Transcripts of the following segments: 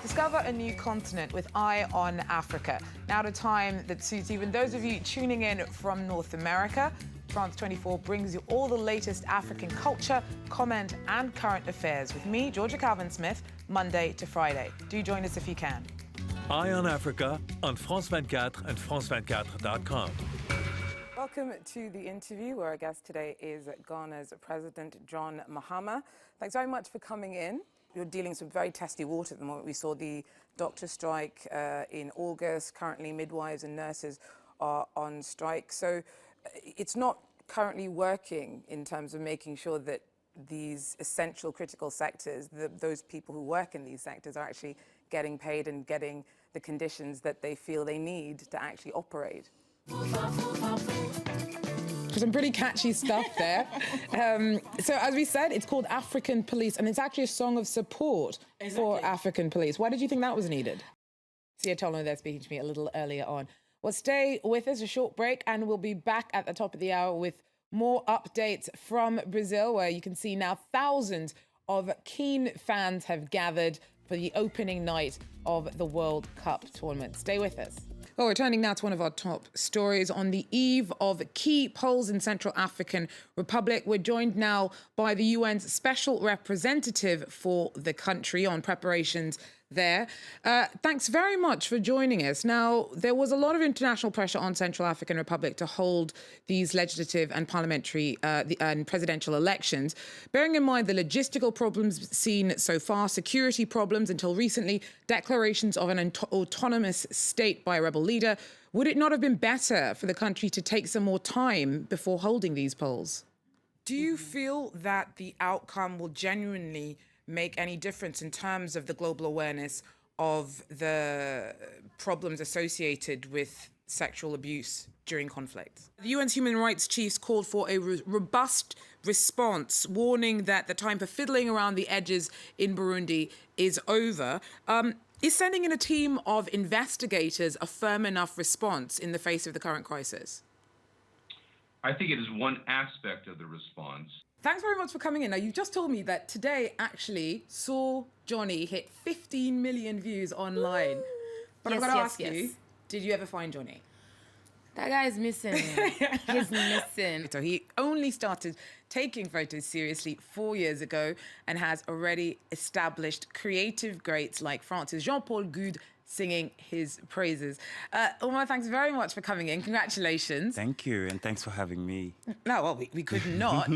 Discover a new continent with Eye on Africa. Now at a time that suits even those of you tuning in from North America, France 24 brings you all the latest African culture, comment and current affairs with me, Georja Calvin-Smith, Monday to Friday. Do join us if you can. Eye on Africa on France 24 and France24.com. Welcome to the interview, where our guest today is Ghana's President John Mahama. Thanks very much for coming in. You're dealing with some very testy water at the moment. We saw the doctor strike in August. Currently, midwives and nurses are on strike. So it's not currently working in terms of making sure that these essential critical sectors, those people who work in these sectors, are actually getting paid and getting the conditions that they feel they need to actually operate. Some pretty catchy stuff there. So as we said, it's called African Police, and it's actually a song of support for African police. Why did you think that was needed? Sia Tolno there speaking to me a little earlier on. Well, stay with us, a short break, and we'll be back at the top of the hour with more updates from Brazil, where you can see now thousands of keen fans have gathered for the opening night of the World Cup tournament. Stay with us. Well, we're turning now to one of our top stories. On the eve of key polls in Central African Republic, we're joined now by the UN's special representative for the country on preparations there. Thanks very much for joining us. Now, there was a lot of international pressure on Central African Republic to hold these legislative and parliamentary and presidential elections. Bearing in mind the logistical problems seen so far, security problems until recently, declarations of an autonomous state by a rebel leader, would it not have been better for the country to take some more time before holding these polls? Do you feel that the outcome will genuinely make any difference in terms of the global awareness of the problems associated with sexual abuse during conflicts? The UN's human rights chiefs called for a robust response, warning that the time for fiddling around the edges in Burundi is over. Is sending in a team of investigators a firm enough response in the face of the current crisis? I think it is one aspect of the response. Thanks very much for coming in. Now, you've just told me that today actually saw Johnny hit 15 million views online. But I've got to ask you, did you ever find Johnny? That guy's missing. He's missing. So he only started taking photos seriously 4 years ago and has already established creative greats like France's Jean-Paul Goude singing his praises. Omar, thanks very much for coming in. Congratulations. Thank you, and thanks for having me. No, well, we could not.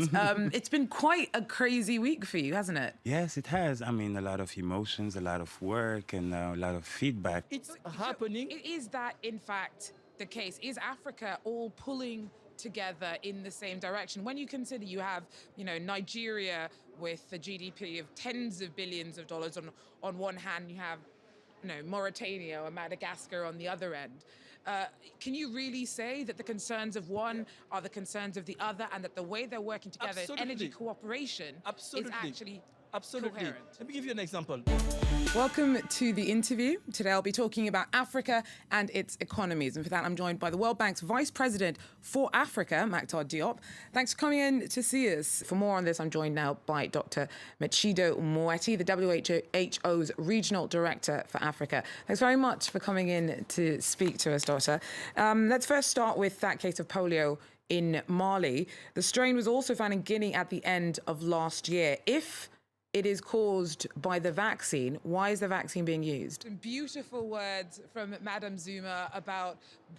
It's been quite a crazy week for you, hasn't it? Yes, it has. I mean, a lot of emotions, a lot of work, and a lot of feedback. It's happening. Is that, in fact, the case? Is Africa all pulling together in the same direction? When you consider you have, Nigeria with a GDP of tens of billions of dollars on one hand, you have Mauritania or Madagascar on the other end. Can you really say that the concerns of one are the concerns of the other, and that the way they're working together, energy cooperation, is actually coherent? Let me give you an example. Welcome to the interview. Today I'll be talking about Africa and its economies. And for that, I'm joined by the World Bank's Vice President for Africa, Mactar Diop. Thanks for coming in to see us. For more on this, I'm joined now by Dr. Matshidiso Moeti, the WHO's Regional Director for Africa. Thanks very much for coming in to speak to us, Doctor. Let's first start with that case of polio in Mali. The strain was also found in Guinea at the end of last year. If it is caused by the vaccine, why is the vaccine being used? Beautiful words from Madam Zuma about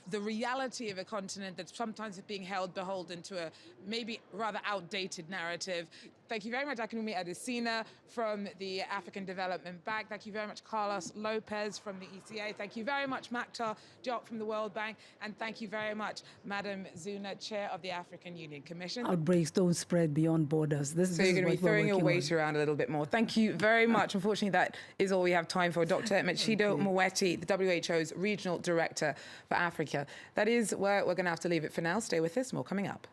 the reality of a continent that's sometimes being held beholden to a maybe rather outdated narrative. Thank you very much, Akinwumi Adesina from the African Development Bank. Thank you very much, Carlos Lopez from the ECA. Thank you very much, Mactar Diop from the World Bank. And thank you very much, Madam Zuna, Chair of the African Union Commission. Outbreaks don't spread beyond borders. So you're going to be throwing your weight around a little bit more. Thank you very much. Unfortunately, that is all we have time for. Dr. Matshidiso Moeti, the WHO's Regional Director for Africa. That is where we're going to have to leave it for now. Stay with us. More coming up.